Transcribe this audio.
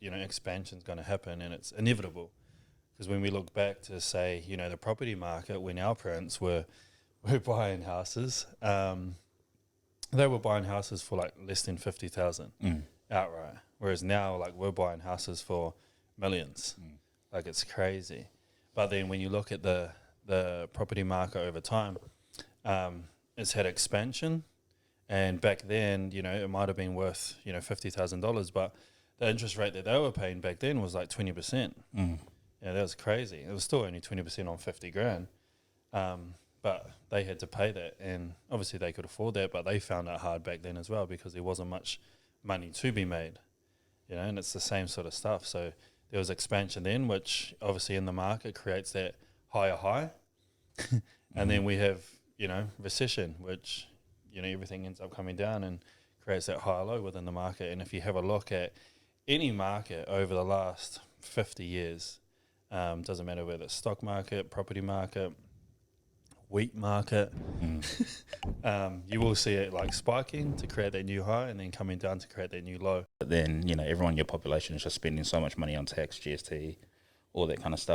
expansion's going to happen, and it's inevitable. Because when we look back to, say, the property market, when our parents were buying houses, they were buying houses for like less than 50,000 outright. Whereas now, like, we're buying houses for millions. Like, it's crazy. But then when you look at the property market over time, it's had expansion. And back then, it might have been worth, $50,000, but the interest rate that they were paying back then was like 20%. Yeah, that was crazy. It was still only 20% on 50 grand. But they had to pay that, and obviously they could afford that, but they found it hard back then as well because there wasn't much money to be made, and it's the same sort of stuff. So there was expansion then, which obviously in the market creates that higher high. And then we have, recession, which, everything ends up coming down and creates that higher low within the market. And if you have a look at any market over the last 50 years, doesn't matter whether it's stock market, property market, wheat market, you will see it like spiking to create that new high and then coming down to create that new low. But then, everyone in your population is just spending so much money on tax, GST, all that kind of stuff.